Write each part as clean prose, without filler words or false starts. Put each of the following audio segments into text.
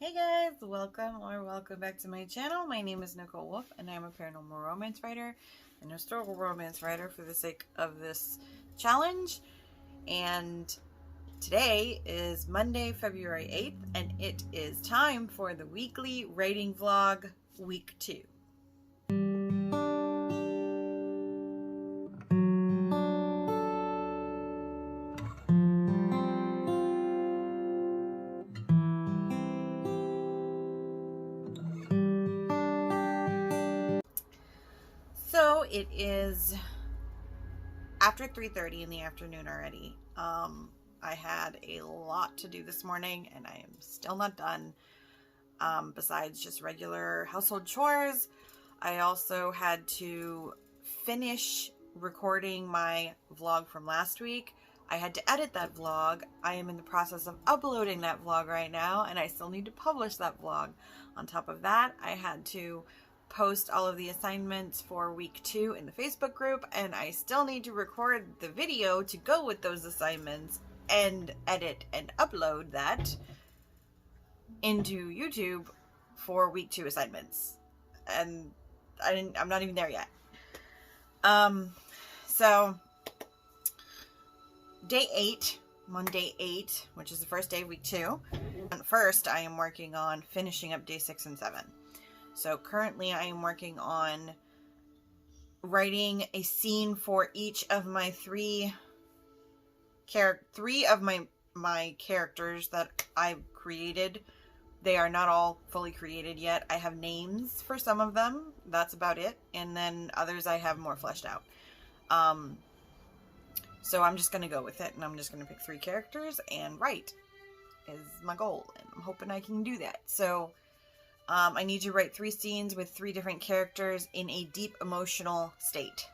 Hey guys, welcome back to my channel. My name is Nicole Wolf and I'm a paranormal romance writer and historical romance writer for the sake of this challenge. And today is Monday, February 8th, and it is time for the weekly writing vlog, week 2. So it is after 3:30 in the afternoon already. I had a lot to do this morning and I am still not done. Besides just regular household chores, I also had to finish recording my vlog from last week. I had to edit that vlog. I am in the process of uploading that vlog right now, and I still need to publish that vlog. On top of that, I had to post all of the assignments for week 2 in the Facebook group, and I still need to record the video to go with those assignments and edit and upload that into YouTube for week 2 assignments. And I'm not even there yet. So day 8, Monday 8, which is the first day of week 2. First, I am working on finishing up day 6 and 7. So currently I am working on writing a scene for each of my three of my characters that I've created. They are not all fully created yet. I have names for some of them. That's about it. And then others I have more fleshed out. So I'm just going to go with it. And I'm just going to pick 3 characters and write is my goal. And I'm hoping I can do that. So I need to write 3 scenes with 3 different characters in a deep emotional state.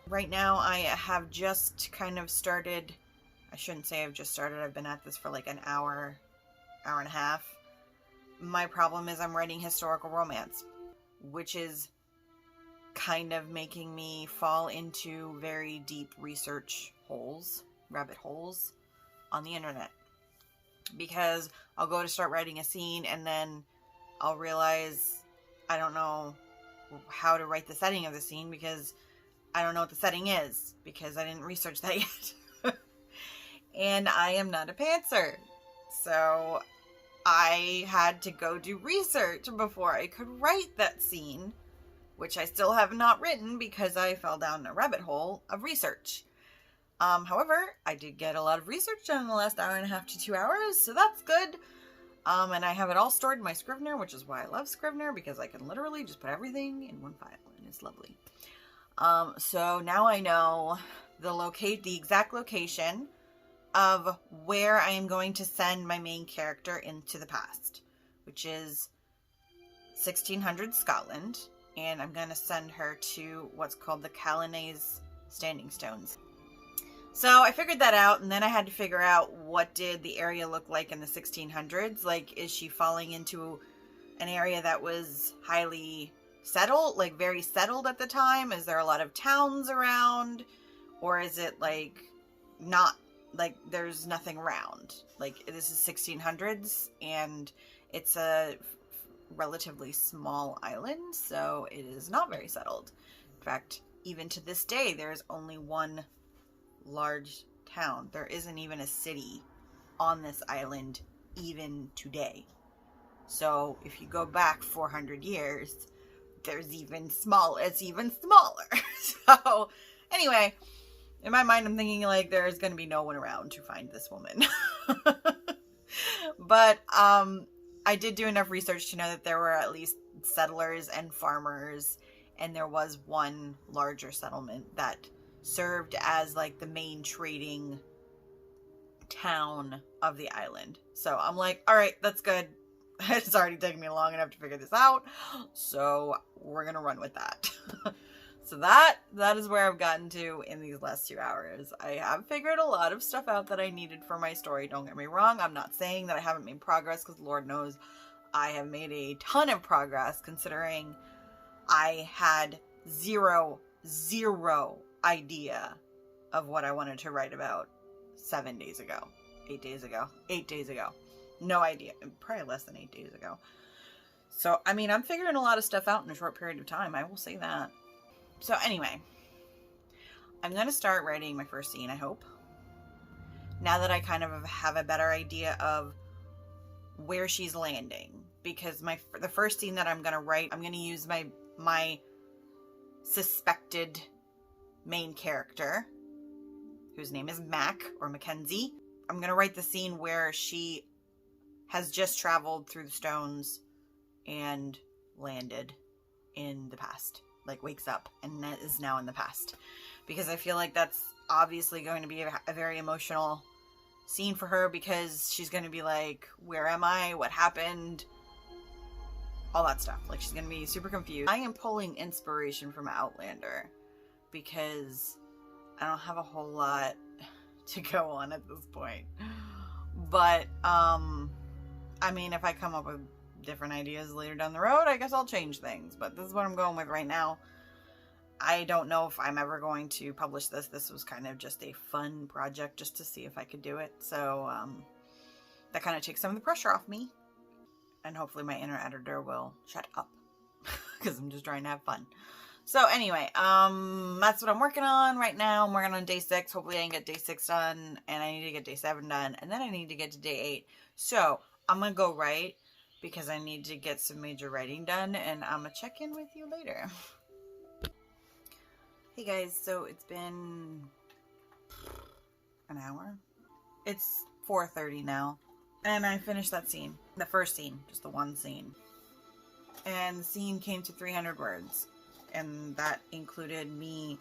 Right now I have just kind of started. I shouldn't say I've just started. I've been at this for like an hour and a half. My problem is I'm writing historical romance, which is kind of making me fall into very deep research holes, rabbit holes on the internet. Because I'll go to start writing a scene and then I'll realize I don't know how to write the setting of the scene because I don't know what the setting is because I didn't research that yet. And I am not a pantser. So I had to go do research before I could write that scene, which I still have not written because I fell down a rabbit hole of research. However, I did get a lot of research done in the last hour and a half to 2 hours, so that's good. And I have it all stored in my Scrivener, which is why I love Scrivener, because I can literally just put everything in one file, and it's lovely. So now I know the exact location of where I am going to send my main character into the past, which is 1600 Scotland, and I'm going to send her to what's called the Cavanaugh Standing Stones. So I figured that out, and then I had to figure out what did the area look like in the 1600s. Like, is she falling into an area that was highly settled, like very settled at the time? Is there a lot of towns around? Or is it like not, like there's nothing around? Like, this is 1600s and it's a relatively small island, so it is not very settled. In fact, even to this day, there's only one large town. There isn't even a city on this island even today. So if you go back 400 years, it's even smaller. So anyway, in my mind, I'm thinking like there's going to be no one around to find this woman. But I did do enough research to know that there were at least settlers and farmers, and there was one larger settlement that served as like the main trading town of the island. So I'm like, all right, that's good. It's already taken me long enough to figure this out, so we're gonna run with that. So that is where I've gotten to in these last 2 hours. I have figured a lot of stuff out that I needed for my story. Don't get me wrong. I'm not saying that I haven't made progress, because Lord knows I have made a ton of progress, considering I had zero idea of what I wanted to write about 8 days ago. No idea. Probably less than 8 days ago. So, I mean, I'm figuring a lot of stuff out in a short period of time. I will say that. So, anyway. I'm going to start writing my first scene, I hope. Now that I kind of have a better idea of where she's landing. Because the first scene that I'm going to write, I'm going to use my suspected main character, whose name is Mac, or Mackenzie. I'm going to write the scene where she has just traveled through the stones and landed in the past. Like, wakes up and is now in the past. Because I feel like that's obviously going to be a very emotional scene for her, because she's going to be like, where am I? What happened? All that stuff. Like, she's going to be super confused. I am pulling inspiration from Outlander because I don't have a whole lot to go on at this point. But, I mean, if I come up with different ideas later down the road, I guess I'll change things. But this is what I'm going with right now. I don't know if I'm ever going to publish this. This was kind of just a fun project just to see if I could do it. So, that kind of takes some of the pressure off me. And hopefully my inner editor will shut up. Because I'm just trying to have fun. So anyway, that's what I'm working on right now. I'm working on day 6. Hopefully I can get day 6 done. And I need to get day 7 done. And then I need to get to day 8. So I'm going to go write because I need to get some major writing done. And I'm going to check in with you later. Hey guys, so it's been an hour. It's 4:30 now. And I finished that scene. The first scene. Just the one scene. And the scene came to 300 words. And that included me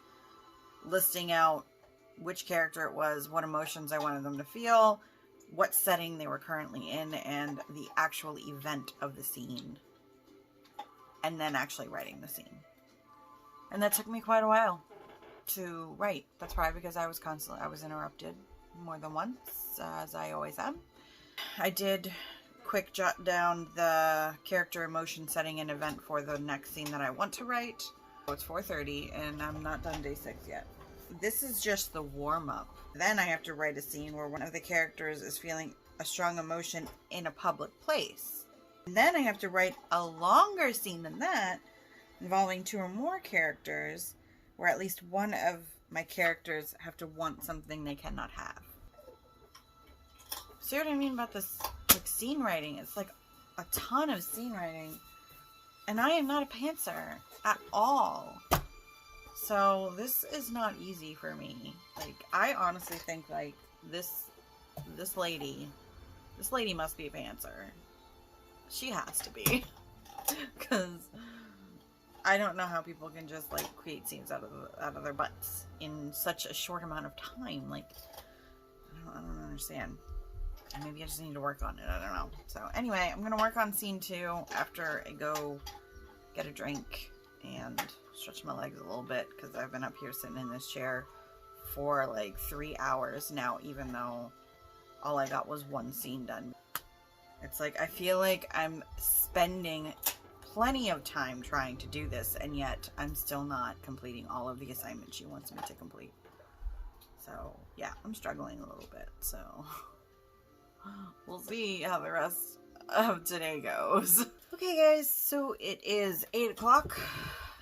listing out which character it was, what emotions I wanted them to feel, what setting they were currently in, and the actual event of the scene. And then actually writing the scene. And that took me quite a while to write. That's probably because I was interrupted more than once, as I always am. I did quick jot down the character emotion setting and event for the next scene that I want to write. It's 4:30 and I'm not done day 6 yet. This is just the warm-up. Then I have to write a scene where one of the characters is feeling a strong emotion in a public place. And then I have to write a longer scene than that, involving 2 or more characters, where at least one of my characters have to want something they cannot have. See what I mean about this, like, scene writing? It's like a ton of scene writing. And I am not a pantser at all. So this is not easy for me. Like, I honestly think, like, this lady must be a pantser. She has to be. Because I don't know how people can just, like, create scenes out of their butts in such a short amount of time. Like, I don't understand. Maybe I just need to work on it. I don't know. So anyway, I'm going to work on scene 2 after I go get a drink and stretch my legs a little bit, because I've been up here sitting in this chair for like 3 hours now, even though all I got was one scene done. It's like, I feel like I'm spending plenty of time trying to do this, and yet I'm still not completing all of the assignments she wants me to complete. So yeah, I'm struggling a little bit, so we'll see how the rest of today goes. Okay guys, so it is 8 o'clock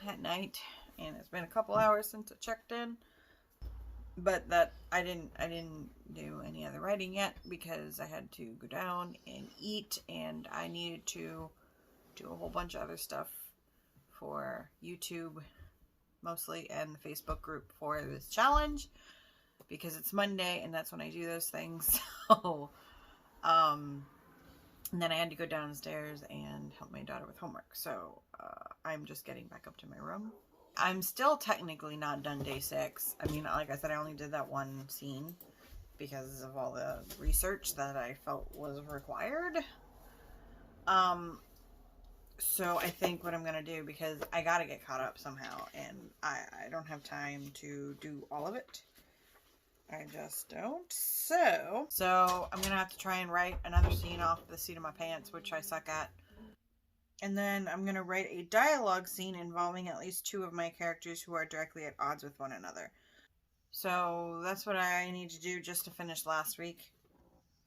at night, and it's been a couple hours since I checked in, but that I didn't do any other writing yet because I had to go down and eat, and I needed to do a whole bunch of other stuff for YouTube mostly, and the Facebook group for this challenge, because it's Monday and that's when I do those things. So and then I had to go downstairs and help my daughter with homework. So I'm just getting back up to my room. I'm still technically not done day 6. I mean, like I said, I only did that one scene because of all the research that I felt was required. So I think what I'm going to do, because I got to get caught up somehow, and I don't have time to do all of it. I just don't. So I'm going to have to try and write another scene off the seat of my pants, which I suck at. And then I'm going to write a dialogue scene involving at least 2 of my characters who are directly at odds with one another. So that's what I need to do just to finish last week.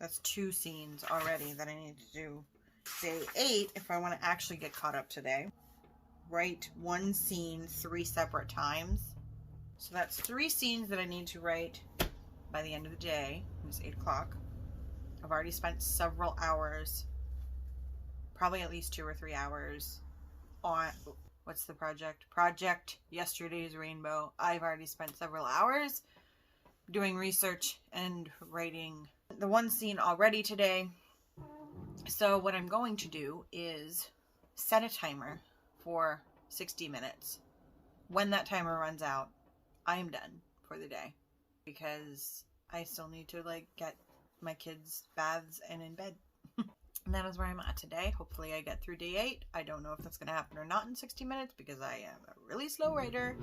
That's 2 scenes already that I need to do. Day 8, if I want to actually get caught up today, write 1 scene 3 separate times. So that's 3 scenes that I need to write by the end of the day. It's 8 o'clock. I've already spent several hours, probably at least 2 or 3 hours on, what's the project? Project Yesterday's Rainbow. I've already spent several hours doing research and writing the 1 scene already today. So what I'm going to do is set a timer for 60 minutes. When that timer runs out, I am done for the day, because I still need to get my kids baths and in bed. And that is where I'm at today. Hopefully I get through day 8. I don't know if that's going to happen or not in 60 minutes because I am a really slow writer,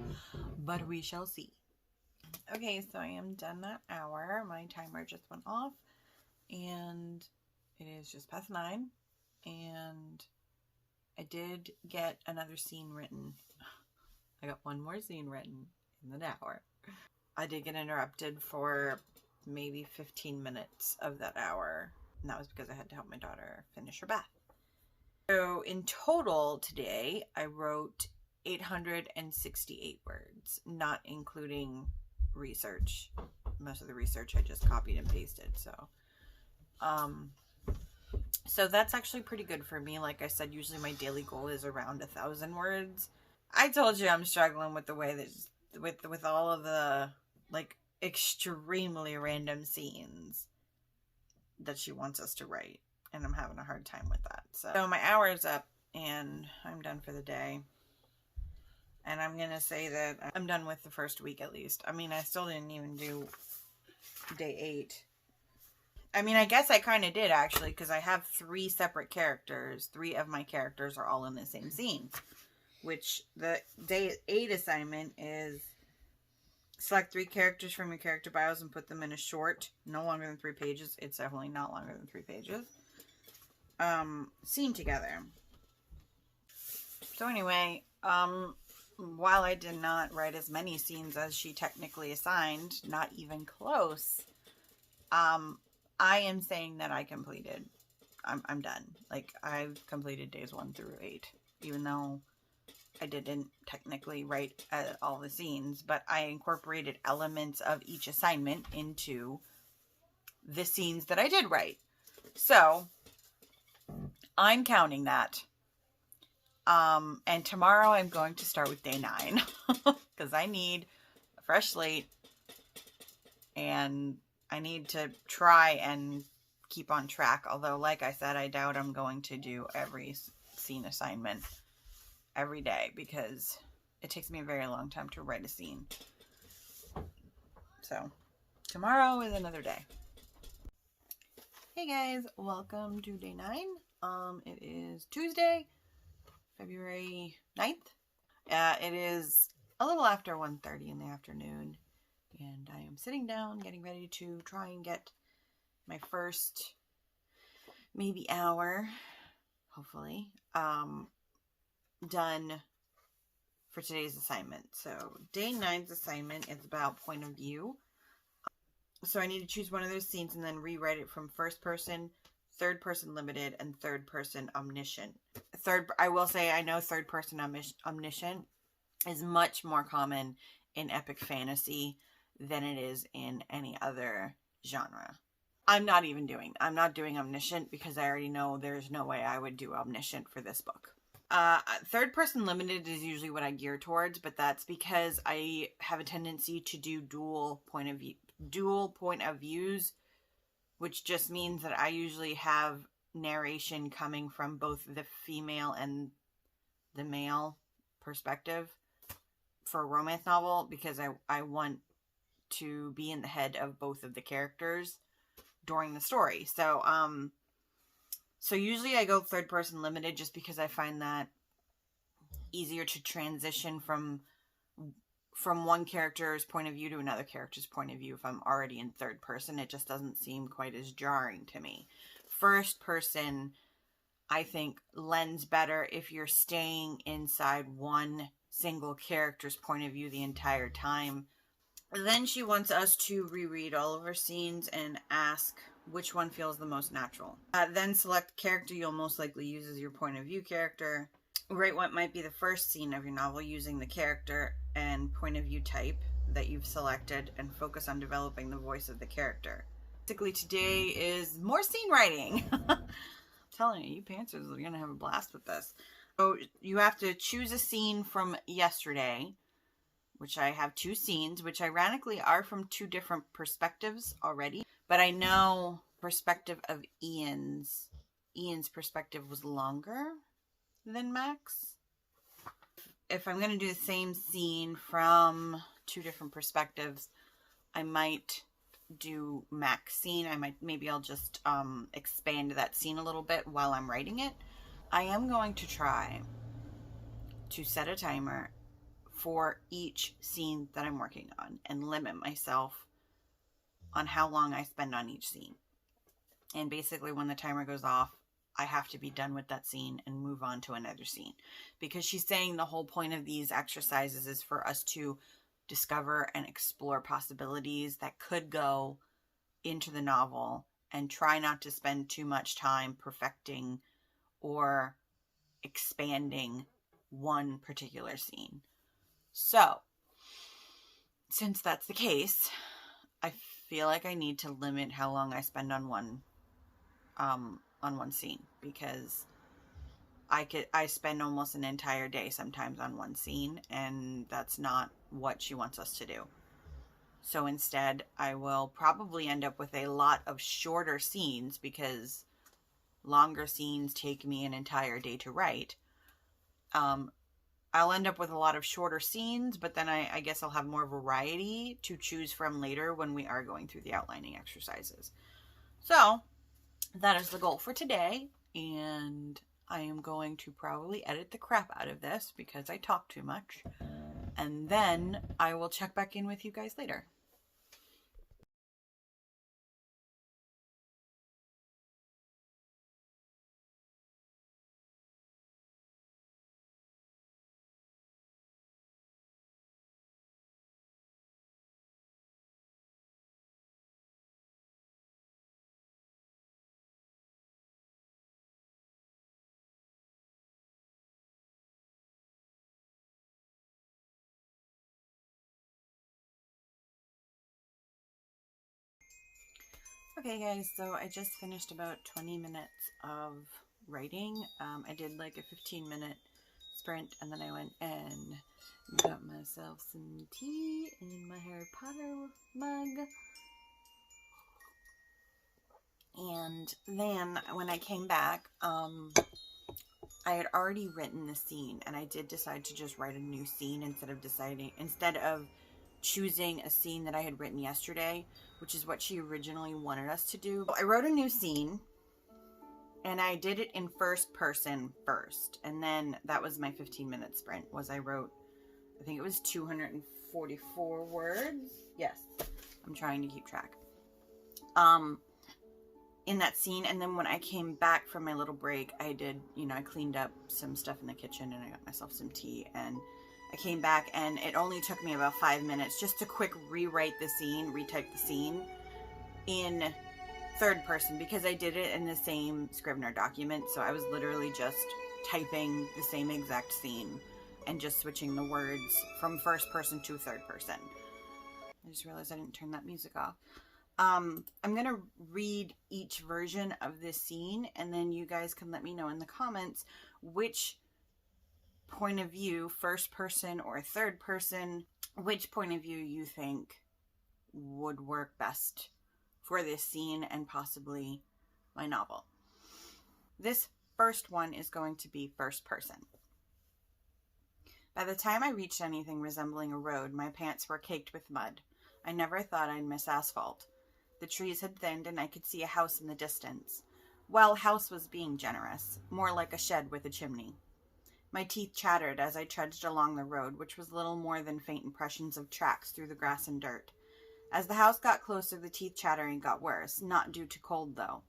but we shall see. Okay, so I am done that hour. My timer just went off and it is just past 9, and I did get another scene written. I got 1 more scene written in the hour. I did get interrupted for maybe 15 minutes of that hour, and that was because I had to help my daughter finish her bath. So in total today, I wrote 868 words, not including research. Most of the research I just copied and pasted, so that's actually pretty good for me. Like I said, usually my daily goal is around 1,000 words. I told you I'm struggling with the way that with all of the extremely random scenes that she wants us to write, and I'm having a hard time with that. So my hour is up and I'm done for the day. And I'm gonna say that I'm done with the first week at least. I mean, I still didn't even do day 8. I mean, I guess I kind of did actually, because I have 3 separate characters. 3 of my characters are all in the same scene, which the day 8 assignment is select 3 characters from your character bios and put them in a short, no longer than 3 pages. It's definitely not longer than 3 pages. Scene together. So anyway, while I did not write as many scenes as she technically assigned, not even close, I am saying that I completed. I'm done. I've completed days 1 through 8, even though I didn't technically write all the scenes, but I incorporated elements of each assignment into the scenes that I did write. So I'm counting that. And tomorrow I'm going to start with day 9 because I need a fresh slate, and I need to try and keep on track. Although, like I said, I doubt I'm going to do every scene assignment every day because it takes me a very long time to write a scene. So tomorrow is another day. Hey guys, welcome to day 9. It is Tuesday, February 9th. It is a little after 1:30 in the afternoon, and I am sitting down getting ready to try and get my first maybe hour, hopefully, done for today's assignment. So day 9's assignment is about point of view. So I need to choose one of those scenes and then rewrite it from first person, third person limited, and third person omniscient. I will say I know third person omniscient is much more common in epic fantasy than it is in any other genre. I'm not doing omniscient because I already know there's no way I would do omniscient for this book. Third person limited is usually what I gear towards, but that's because I have a tendency to do dual point of views, which just means that I usually have narration coming from both the female and the male perspective for a romance novel, because I want to be in the head of both of the characters during the story. So usually I go third person limited just because I find that easier to transition from one character's point of view to another character's point of view. If I'm already in third person, it just doesn't seem quite as jarring to me. First person, I think, lends better if you're staying inside one single character's point of view the entire time. Then she wants us to reread all of her scenes and ask which one feels the most natural. Then select character you'll most likely use as your point of view character. Write what might be the first scene of your novel using the character and point of view type that you've selected, and focus on developing the voice of the character. Basically, today is more scene writing. I'm telling you, you pantsers are going to have a blast with this. So you have to choose a scene from yesterday, which I have 2 scenes, which ironically are from 2 different perspectives already. But I know perspective of Ian's perspective was longer than Max. If I'm going to do the same scene from 2 different perspectives, I might do Mac's scene. Maybe I'll just expand that scene a little bit while I'm writing it. I am going to try to set a timer for each scene that I'm working on and limit myself on how long I spend on each scene. And basically when the timer goes off, I have to be done with that scene and move on to another scene. Because she's saying the whole point of these exercises is for us to discover and explore possibilities that could go into the novel and try not to spend too much time perfecting or expanding one particular scene. So, since that's the case, I feel like I need to limit how long I spend on one scene, because I spend almost an entire day sometimes on one scene, and that's not what she wants us to do. So instead, I will probably end up with a lot of shorter scenes, because longer scenes take me an entire day to write. I'll end up with a lot of shorter scenes, but then I guess I'll have more variety to choose from later when we are going through the outlining exercises. So that is the goal for today, and I am going to probably edit the crap out of this because I talk too much, and then I will check back in with you guys later. Okay guys, so I just finished about 20 minutes of writing. I did like a 15-minute sprint, and then I went and got myself some tea in my Harry Potter mug. And then when I came back, I had already written the scene, and I did decide to just write a new scene instead of choosing a scene that I had written yesterday, which is what she originally wanted us to do. I wrote a new scene, and I did it in first person first, and then that was my 15-minute sprint. I think it was 244 words. Yes, I'm trying to keep track. In that scene, and then when I came back from my little break, I did, I cleaned up some stuff in the kitchen, and I got myself some tea, and I came back, and it only took me about 5 minutes just to quick retype the scene in third person, because I did it in the same Scrivener document, so I was literally just typing the same exact scene and just switching the words from first person to third person. I just realized I didn't turn that music off. I'm going to read each version of this scene, and then you guys can let me know in the comments which point of view, first person or third person, which point of view you think would work best for this scene and possibly my novel. This first one is going to be first person. By the time I reached anything resembling a road, my pants were caked with mud. I never thought I'd miss asphalt. The trees had thinned, and I could see a house in the distance. Well, house was being generous, more like a shed with a chimney. My teeth chattered as I trudged along the road, which was little more than faint impressions of tracks through the grass and dirt. As the house got closer, the teeth chattering got worse, not due to cold, though.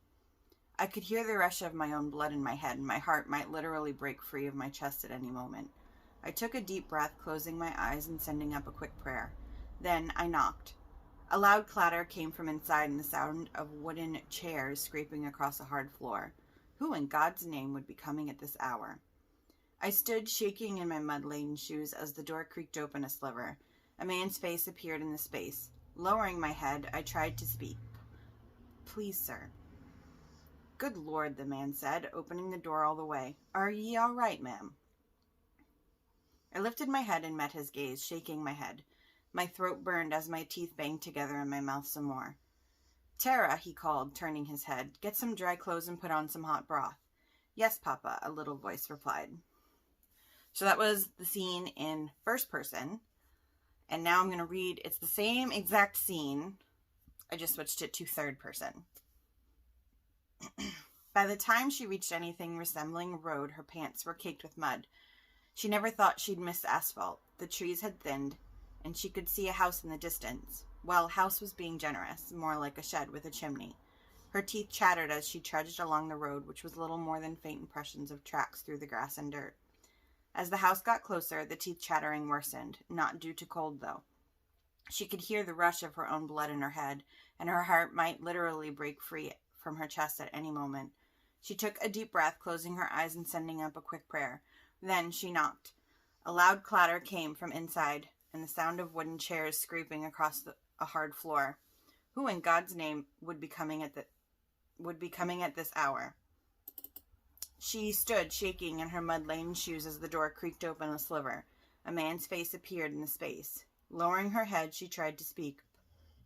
I could hear the rush of my own blood in my head, and my heart might literally break free of my chest at any moment. I took a deep breath, closing my eyes and sending up a quick prayer. Then I knocked. A loud clatter came from inside and the sound of wooden chairs scraping across a hard floor. Who in God's name would be coming at this hour? I stood shaking in my mud-laden shoes as the door creaked open a sliver. A man's face appeared in the space. Lowering my head, I tried to speak. Please, sir. Good Lord, the man said, opening the door all the way. Are ye all right, ma'am? I lifted my head and met his gaze, shaking my head. My throat burned as my teeth banged together in my mouth some more. Tara, he called, turning his head. Get some dry clothes and put on some hot broth. Yes, Papa, a little voice replied. So that was the scene in first person. And now I'm going to read, it's the same exact scene. I just switched it to third person. By the time she reached anything resembling a road, her pants were caked with mud. She never thought she'd miss asphalt. The trees had thinned, and she could see a house in the distance. Well, house was being generous, more like a shed with a chimney. Her teeth chattered as she trudged along the road, which was little more than faint impressions of tracks through the grass and dirt. As the house got closer, the teeth chattering worsened, not due to cold, though. She could hear the rush of her own blood in her head, and her heart might literally break free from her chest at any moment. She took a deep breath, closing her eyes and sending up a quick prayer. Then she knocked. A loud clatter came from inside, and the sound of wooden chairs scraping across a hard floor. Who in God's name would be coming at this hour? She stood shaking in her mud-laden shoes as the door creaked open a sliver. A man's face appeared in the space. Lowering her head, she tried to speak.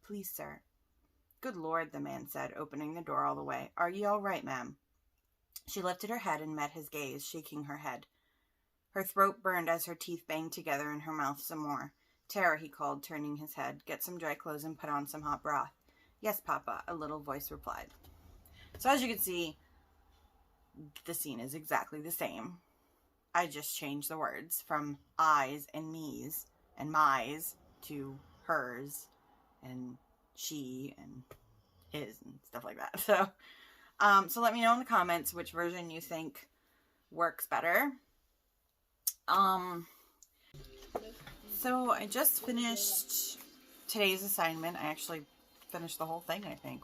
Please, sir. Good Lord, the man said, opening the door all the way. Are ye all right, ma'am? She lifted her head and met his gaze, shaking her head. Her throat burned as her teeth banged together in her mouth some more. Tara, he called, turning his head. Get some dry clothes and put on some hot broth. Yes, Papa, a little voice replied. So as you can see, the scene is exactly the same. I just changed the words from I's and me's and my's to hers and she and his and stuff like that. So let me know in the comments which version you think works better. So I just finished today's assignment. I actually finished the whole thing, I think.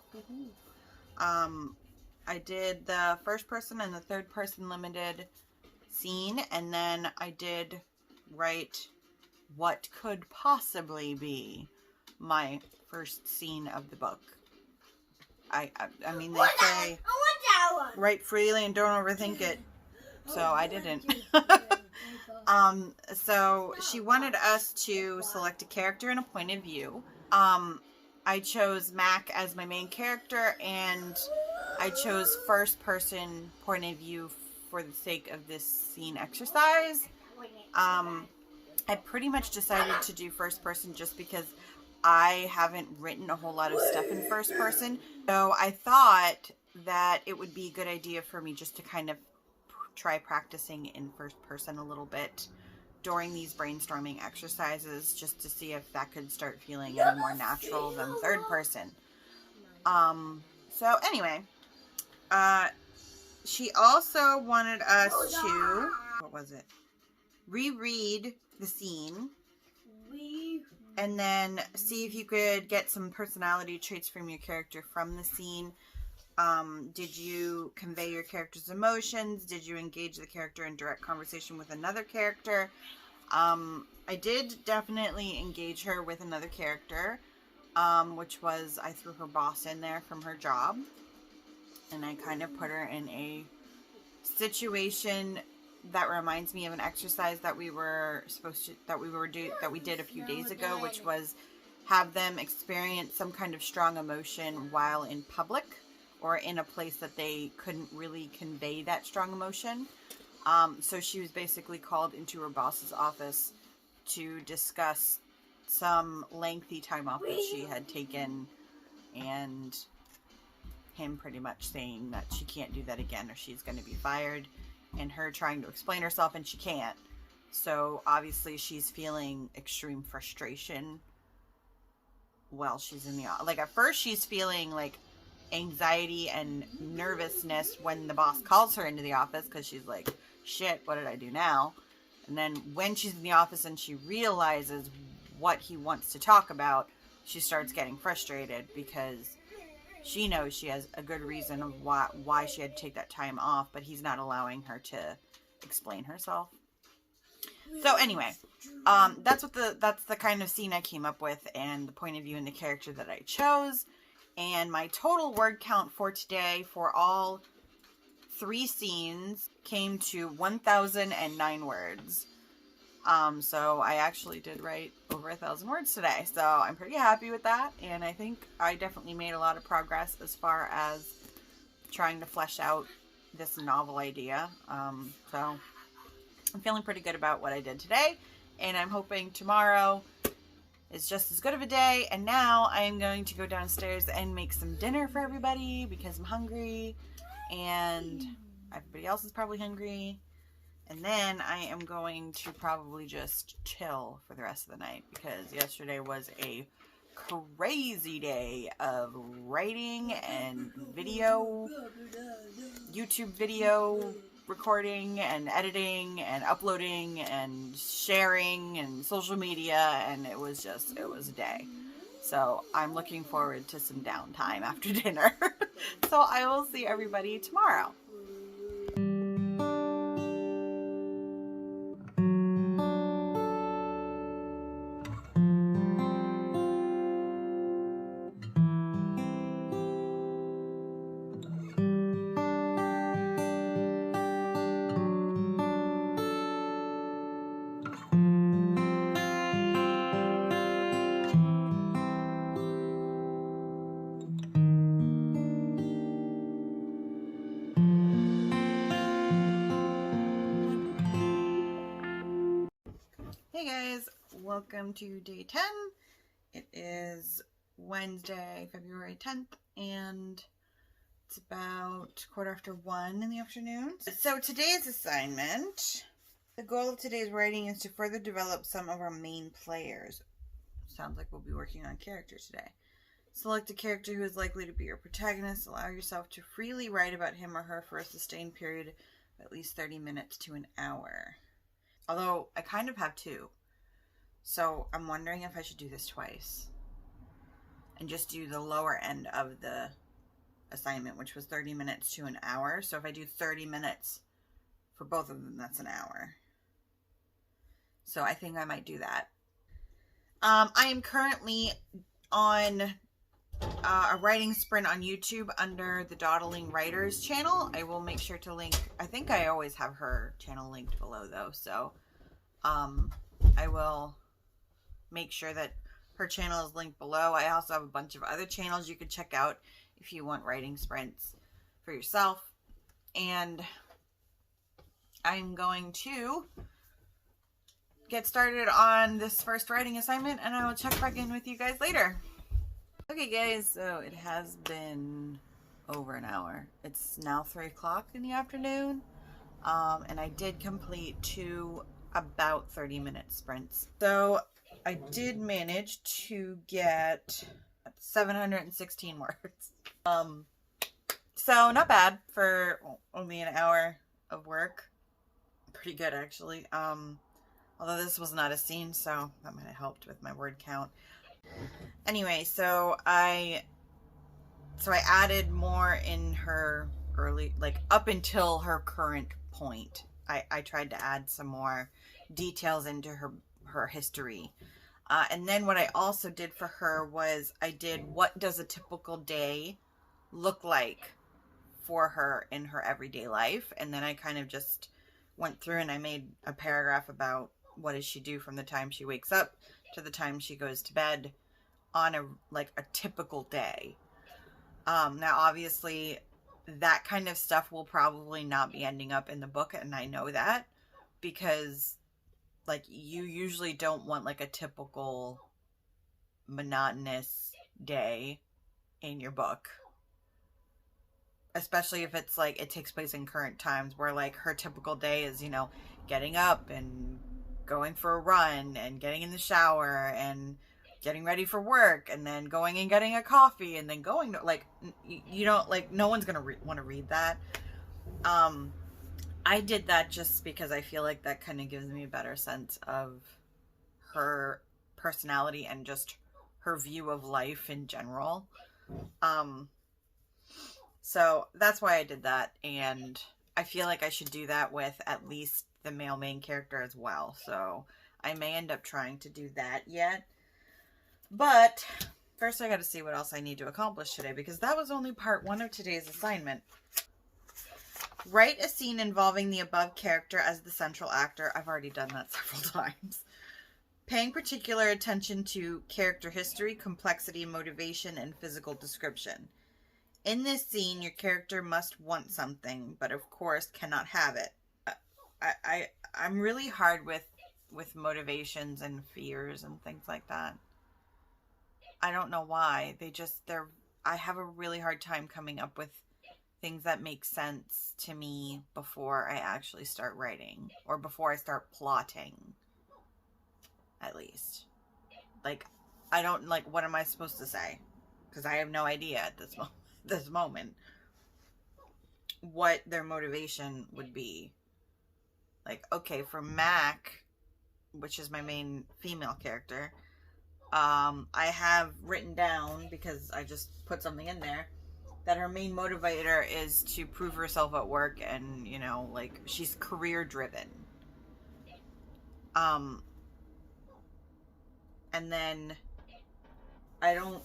I did the first person and the third person limited scene, and then I did write what could possibly be my first scene of the book. I mean, they say write freely and don't overthink it, so I didn't. So she wanted us to select a character and a point of view. I chose Mac as my main character, and I chose first person point of view for the sake of this scene exercise. I pretty much decided to do first person just because I haven't written a whole lot of stuff in first person. So I thought that it would be a good idea for me just to kind of try practicing in first person a little bit during these brainstorming exercises, just to see if that could start feeling any more natural than third person. So anyway, she also wanted us to, what was it? Reread the scene and then see if you could get some personality traits from your character from the scene. Did you convey your character's emotions? Did you engage the character in direct conversation with another character? I did definitely engage her with another character, which was, I threw her boss in there from her job, and I kind of put her in a situation that reminds me of an exercise that we did a few days ago, which was have them experience some kind of strong emotion while in public or in a place that they couldn't really convey that strong emotion. So she was basically called into her boss's office to discuss some lengthy time off that she had taken, and him pretty much saying that she can't do that again or she's going to be fired, and her trying to explain herself and she can't. So obviously she's feeling extreme frustration while she's in the office. Like at first she's feeling like anxiety and nervousness when the boss calls her into the office, because she's like, shit, what did I do now? And then when she's in the office and she realizes what he wants to talk about, she starts getting frustrated because she knows she has a good reason of why she had to take that time off, but he's not allowing her to explain herself. So anyway, that's the kind of scene I came up with, and the point of view and the character that I chose. And my total word count for today for all 3 scenes came to 1,009 words. So I actually did write over 1,000 words today, so I'm pretty happy with that, and I think I definitely made a lot of progress as far as trying to flesh out this novel idea. So I'm feeling pretty good about what I did today, and I'm hoping tomorrow is just as good of a day. And now I am going to go downstairs and make some dinner for everybody because I'm hungry, and everybody else is probably hungry. And then I am going to probably just chill for the rest of the night because yesterday was a crazy day of writing and YouTube video recording and editing and uploading and sharing and social media, and it was a day. So I'm looking forward to some downtime after dinner. So I will see everybody tomorrow. Hey guys, welcome to day 10. It is Wednesday, February 10th, and it's about 1:15 in the afternoon. So today's assignment, the goal of today's writing is to further develop some of our main players. Sounds like we'll be working on characters today. Select a character who is likely to be your protagonist. Allow yourself to freely write about him or her for a sustained period of at least 30 minutes to an hour. Although, I kind of have 2. So, I'm wondering if I should do this twice. And just do the lower end of the assignment, which was 30 minutes to an hour. So, if I do 30 minutes for both of them, that's an hour. So, I think I might do that. I am currently on a writing sprint on YouTube under the Dawdling Writers channel. I will make sure to link, I think I always have her channel linked below though, so I will make sure that her channel is linked below. I also have a bunch of other channels you can check out if you want writing sprints for yourself. And I'm going to get started on this first writing assignment, and I will check back in with you guys later. Okay guys, so it has been over an hour. It's now 3 o'clock in the afternoon, and I did complete 2 about 30-minute sprints. So I did manage to get 716 words. So not bad for only an hour of work. Pretty good actually. Although this was not a scene, so that might have helped with my word count. Anyway, so I added more in her early, like up until her current point. I tried to add some more details into her history. And then what I also did for her was I did what does a typical day look like for her in her everyday life. And then I kind of just went through and I made a paragraph about what does she do from the time she wakes up to the time she goes to bed on a typical day. Now obviously that kind of stuff will probably not be ending up in the book, and I know that because like you usually don't want like a typical monotonous day in your book, especially if it's like it takes place in current times where like her typical day is, you know, getting up and going for a run and getting in the shower and getting ready for work and then going and getting a coffee and then going to, like, you don't, like, no one's gonna want to read that. I did that just because I feel like that kind of gives me a better sense of her personality and just her view of life in general. So that's why I did that, and I feel like I should do that with at least the male main character as well. So I may end up trying to do that yet. But first I got to see what else I need to accomplish today, because that was only part 1 of today's assignment. Write a scene involving the above character as the central actor. I've already done that several times. Paying particular attention to character history, complexity, motivation, and physical description. In this scene, your character must want something, but of course cannot have it. I'm really hard with motivations and fears and things like that. I don't know why. I have a really hard time coming up with things that make sense to me before I actually start writing, or before I start plotting, at least. Like, I don't, like, what am I supposed to say? Because I have no idea at this moment what their motivation would be. Like, okay, for Mac, which is my main female character, I have written down, because I just put something in there, that her main motivator is to prove herself at work, and, you know, like, she's career driven. And then I don't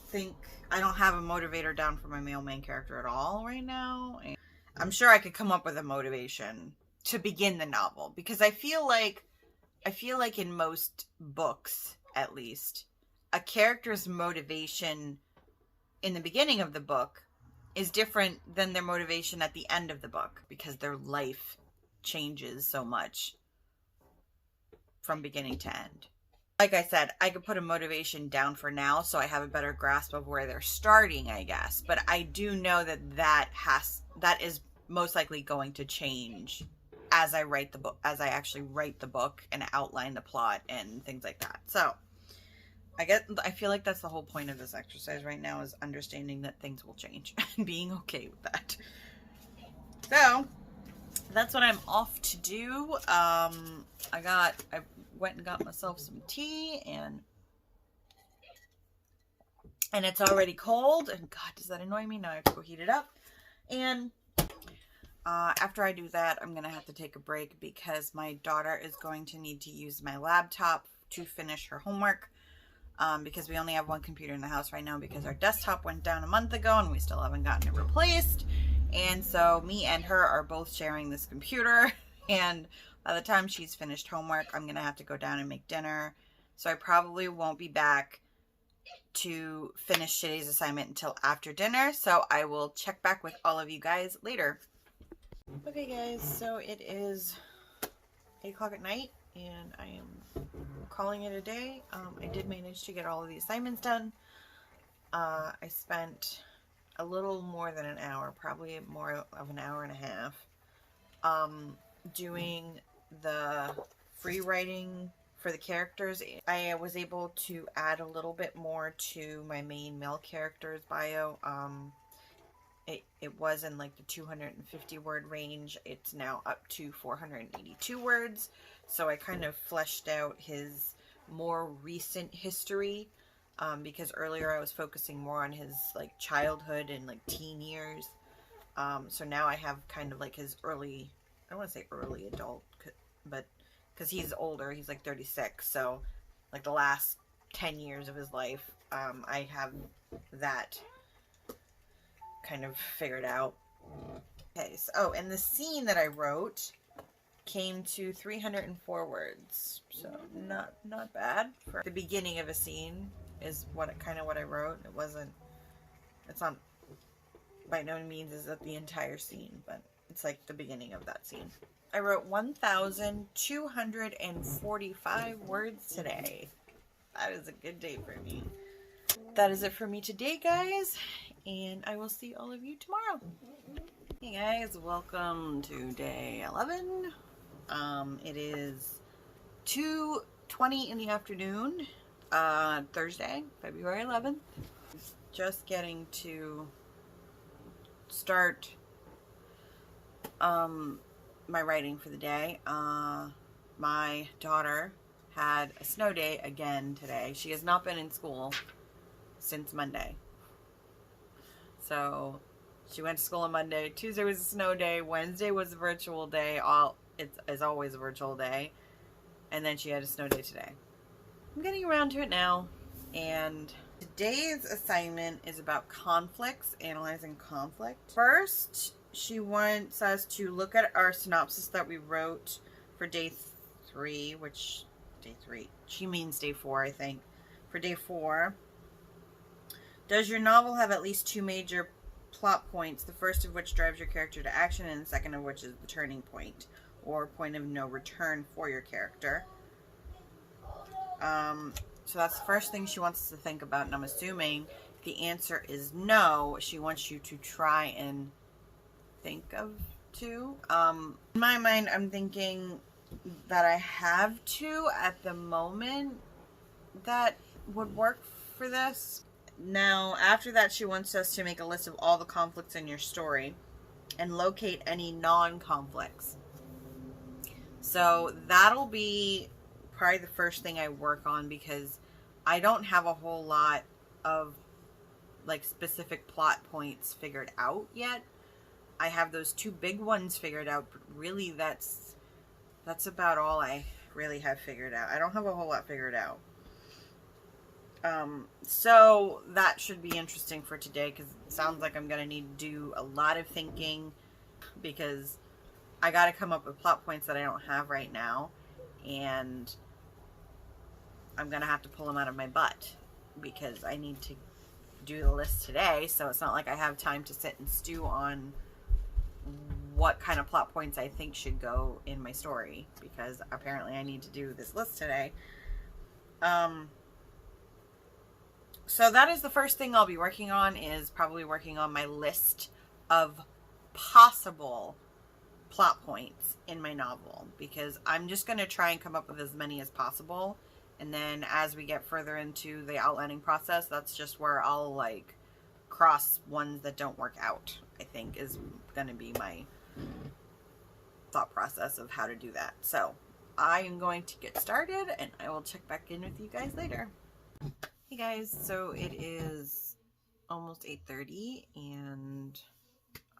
have a motivator down for my male main character at all right now. I'm sure I could come up with a motivation to begin the novel, because I feel like in most books, at least, a character's motivation in the beginning of the book is different than their motivation at the end of the book, because their life changes so much from beginning to end. Like I said, I could put a motivation down for now, so I have a better grasp of where they're starting, I guess. But I do know that is most likely going to change as I write the book, as I actually write the book and outline the plot and things like that. So I feel like that's the whole point of this exercise right now, is understanding that things will change and being okay with that. So that's what I'm off to do. I went and got myself some tea, and it's already cold, and God, does that annoy me. Now I have to go heat it up. And after I do that, I'm gonna have to take a break, because my daughter is going to need to use my laptop to finish her homework, because we only have one computer in the house right now, because our desktop went down a month ago and we still haven't gotten it replaced. And so me and her are both sharing this computer, and by the time she's finished homework, I'm going to have to go down and make dinner. So I probably won't be back to finish today's assignment until after dinner. So I will check back with all of you guys later. Okay guys, so it is 8 o'clock at night, and I am calling it a day. I did manage to get all of the assignments done. I spent a little more than an hour, probably more of an hour and a half, doing the free writing for the characters. I was able to add a little bit more to my main male character's bio. It was in like the 250 word range. It's now up to 482 words. So I kind of fleshed out his more recent history, because earlier I was focusing more on his like childhood and like teen years. So now I have kind of like his early, I don't want to say early adult, but because he's older, he's like 36. So like the last 10 years of his life, I have that kind of figured out. Okay, so, and the scene that I wrote came to 304 words, so not bad for the beginning of a scene. Is what I wrote. It's not, by no means is it the entire scene, but it's like the beginning of that scene. I wrote 1,245 words today. That is a good day for me. That is it for me today, guys, and I will see all of you tomorrow. Hey guys, welcome to day 11. It is 2:20 in the afternoon, Thursday, February 11th. Just getting to start my writing for the day. My daughter had a snow day again today. She has not been in school since Monday. So she went to school on Monday. Tuesday was a snow day. Wednesday was a virtual day. It's as always a virtual day. And then she had a snow day today. I'm getting around to it now. And today's assignment is about conflicts, analyzing conflict. First, she wants us to look at our synopsis that we wrote for day 3, she means day 4, I think. For day 4, does your novel have at least 2 major plot points, the first of which drives your character to action, and the second of which is the turning point, or point of no return for your character? So that's the first thing she wants us to think about, and I'm assuming the answer is no. She wants you to try and think of 2. In my mind, I'm thinking that I have 2 at the moment that would work for this. Now, after that, she wants us to make a list of all the conflicts in your story and locate any non-conflicts. So that'll be probably the first thing I work on, because I don't have a whole lot of like specific plot points figured out yet. I have those 2 big ones figured out, but really that's about all I really have figured out. I don't have a whole lot figured out. So that should be interesting for today, because it sounds like I'm going to need to do a lot of thinking, because I got to come up with plot points that I don't have right now, and I'm going to have to pull them out of my butt, because I need to do the list today, so it's not like I have time to sit and stew on what kind of plot points I think should go in my story, because apparently I need to do this list today. So that is the first thing I'll be working on, is probably working on my list of possible plot points in my novel, because I'm just going to try and come up with as many as possible. And then as we get further into the outlining process, that's just where I'll like cross ones that don't work out, I think is going to be my thought process of how to do that. So I am going to get started, and I will check back in with you guys later. Hey guys, so it is almost 8:30, and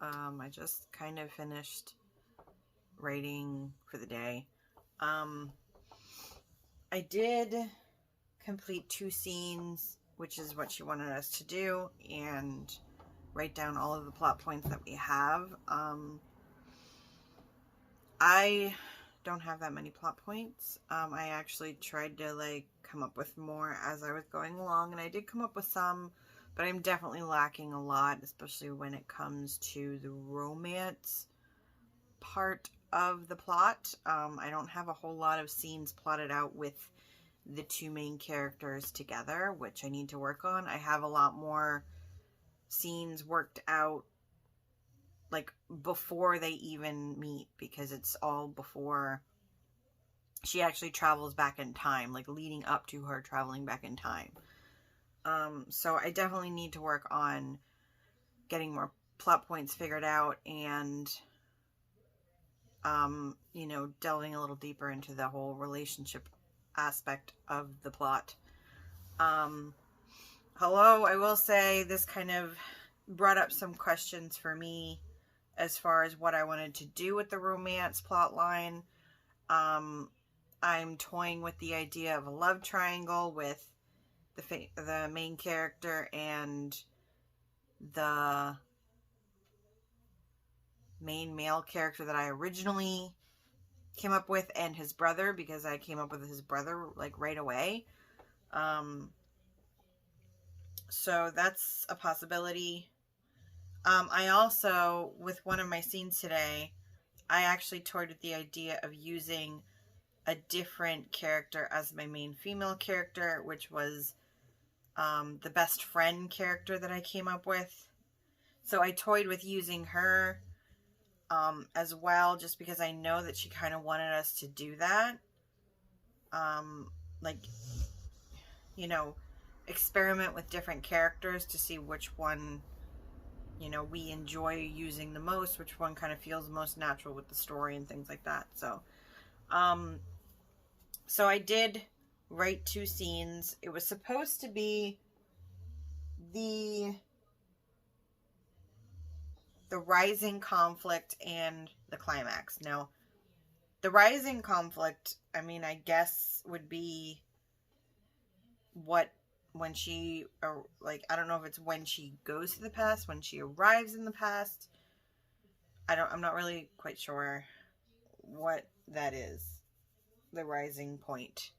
I just kind of finished writing for the day. I did complete 2 scenes, which is what she wanted us to do, and write down all of the plot points that we have. I don't have that many plot points. I actually tried to like come up with more as I was going along, and I did come up with some, but I'm definitely lacking a lot, especially when it comes to the romance part of the plot. I don't have a whole lot of scenes plotted out with the 2 main characters together, which I need to work on. I have a lot more scenes worked out like before they even meet, because it's all before she actually travels back in time, like leading up to her traveling back in time. So I definitely need to work on getting more plot points figured out, and you know, delving a little deeper into the whole relationship aspect of the plot. Hello, I will say this kind of brought up some questions for me as far as what I wanted to do with the romance plot line. I'm toying with the idea of a love triangle with the main character and the main male character that I originally came up with, and his brother, because I came up with his brother like right away. So that's a possibility. I also, with one of my scenes today, I actually toyed with the idea of using a different character as my main female character, which was the best friend character that I came up with. So I toyed with using her as well, just because I know that she kind of wanted us to do that. Like, you know, experiment with different characters to see which one, you know, we enjoy using the most, which one kind of feels most natural with the story and things like that. So, so I did write 2 scenes. It was supposed to be the rising conflict and the climax. Now, the rising conflict, I mean, I guess would be when she, or like, I don't know if it's when she goes to the past, when she arrives in the past. I'm not really quite sure what that is, the rising point.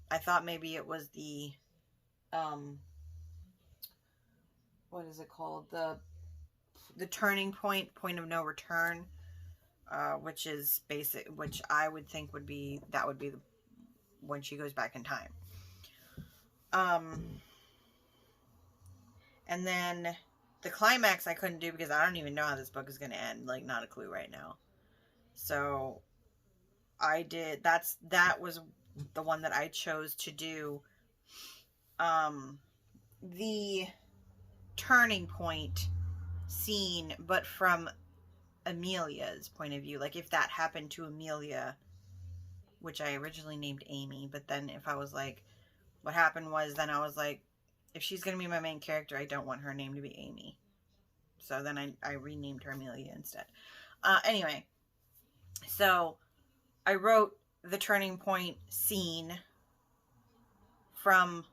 I thought maybe it was the, what is it called? The turning point of no return, which is basic, which I would think would be when she goes back in time. And then the climax I couldn't do because I don't even know how this book is going to end. Like, not a clue right now. So that was the one that I chose to do. The turning point scene, but from Amelia's point of view. Like, if that happened to Amelia, which I originally named Amy, but then if I was like, what happened was, then I was like, if she's going to be my main character, I don't want her name to be Amy. So then I renamed her Amelia instead. Anyway, so I wrote the turning point scene from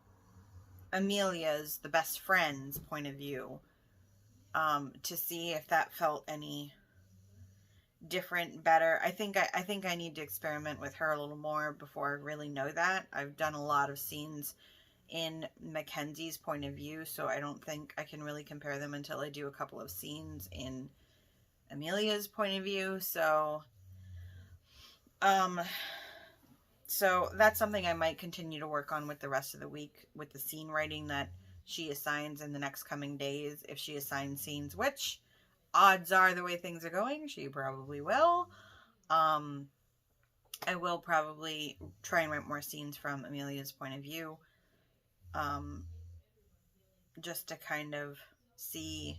Amelia's, the best friend's point of view, to see if that felt any different, better. I think I need to experiment with her a little more before I really know that. I've done a lot of scenes in Mackenzie's point of view, so I don't think I can really compare them until I do a couple of scenes in Amelia's point of view. So that's something I might continue to work on with the rest of the week, with the scene writing that she assigns in the next coming days. If she assigns scenes, which odds are, the way things are going, she probably will. I will probably try and write more scenes from Amelia's point of view. Just to kind of see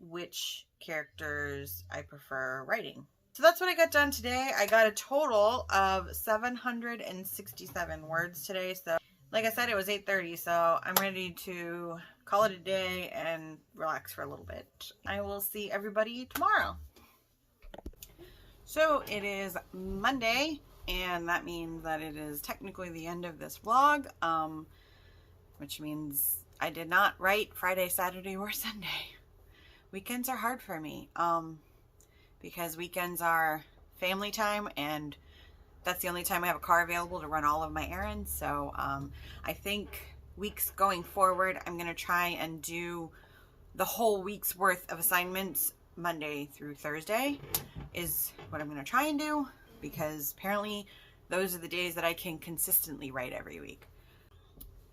which characters I prefer writing. So that's what I got done today. I got a total of 767 words today. So like I said, it was 8:30, so I'm ready to call it a day and relax for a little bit. I will see everybody tomorrow. So it is Monday, and that means that it is technically the end of this vlog, which means I did not write Friday, Saturday, or Sunday. Weekends are hard for me, because weekends are family time, and that's the only time I have a car available to run all of my errands. So I think weeks going forward, I'm going to try and do the whole week's worth of assignments Monday through Thursday is what I'm going to try and do, because apparently those are the days that I can consistently write every week.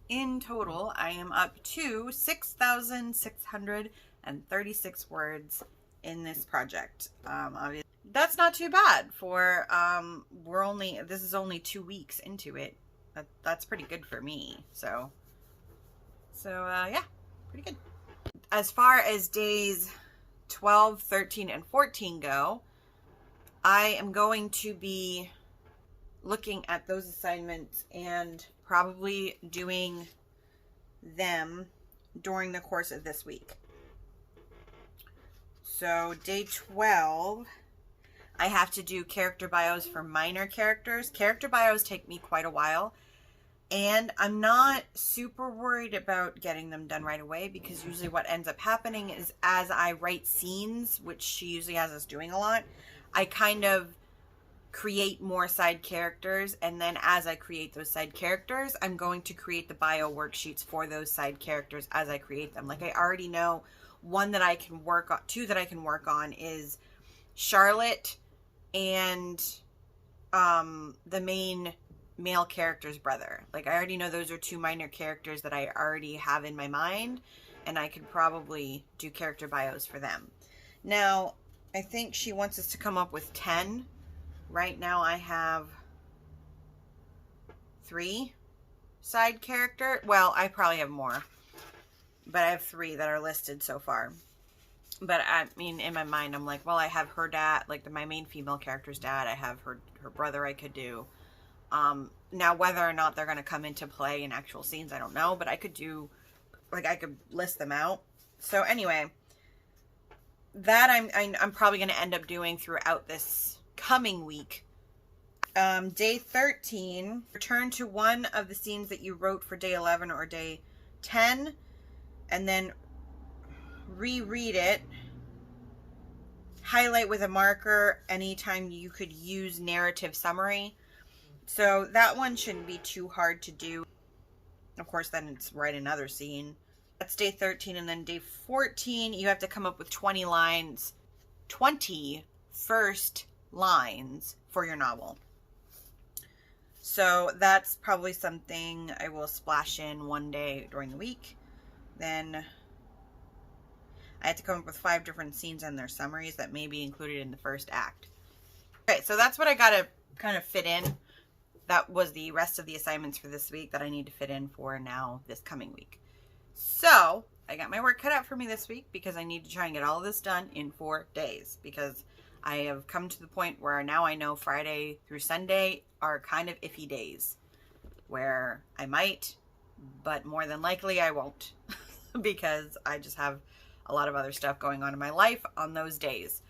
In total, I am up to 6,636 words in this project. Obviously, that's not too bad for, this is only 2 weeks into it. That's pretty good for me. So yeah, pretty good. As far as days 12, 13, and 14 go, I am going to be looking at those assignments and probably doing them during the course of this week. So day 12, I have to do character bios for minor characters. Character bios take me quite a while, and I'm not super worried about getting them done right away, because usually what ends up happening is, as I write scenes, which she usually has us doing a lot, I kind of create more side characters, and then as I create those side characters, I'm going to create the bio worksheets for those side characters as I create them. Like, I already know one that I can work on, two that I can work on is Charlotte and the main male character's brother. Like, I already know those are 2 minor characters that I already have in my mind, and I could probably do character bios for them. Now, I think she wants us to come up with 10. Right now I have 3 side character. Well, I probably have more, but I have 3 that are listed so far. But I mean, in my mind, I'm like, well, I have her dad, like my main female character's dad. I have her brother I could do. Now, whether or not they're going to come into play in actual scenes, I don't know. But I could do like I could list them out. So anyway, that I'm probably going to end up doing throughout this coming week. Day 13, return to one of the scenes that you wrote for day 11 or day 10, and then reread it. Highlight with a marker anytime you could use narrative summary. So that one shouldn't be too hard to do. Of course, then it's write another scene. That's day 13. And then day 14, you have to come up with 20 lines, 20 first lines for your novel. So that's probably something I will splash in one day during the week. Then I had to come up with 5 different scenes and their summaries that may be included in the first act. Okay, so that's what I got to kind of fit in. That was the rest of the assignments for this week that I need to fit in for now this coming week. So I got my work cut out for me this week because I need to try and get all of this done in 4 days, because I have come to the point where now I know Friday through Sunday are kind of iffy days where I might, but more than likely I won't because I just have a lot of other stuff going on in my life on those days.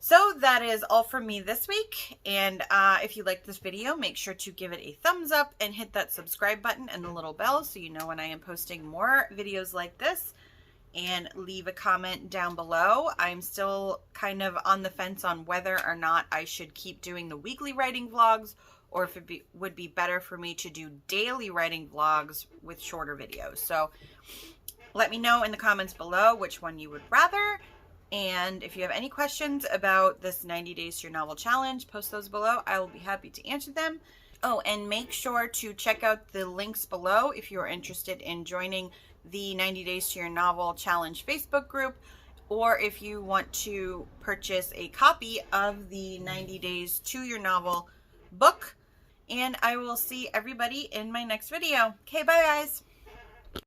So that is all from me this week. And if you liked this video, make sure to give it a thumbs up and hit that subscribe button and the little bell so you know when I am posting more videos like this. And leave a comment down below. I'm still kind of on the fence on whether or not I should keep doing the weekly writing vlogs, or if it would be better for me to do daily writing vlogs with shorter videos. So let me know in the comments below which one you would rather. And if you have any questions about this 90 Days to Your Novel challenge, post those below. I will be happy to answer them. Oh, and make sure to check out the links below if you're interested in joining the 90 Days to Your Novel challenge Facebook group, or if you want to purchase a copy of the 90 Days to Your Novel book. And I will see everybody in my next video. Okay, bye guys.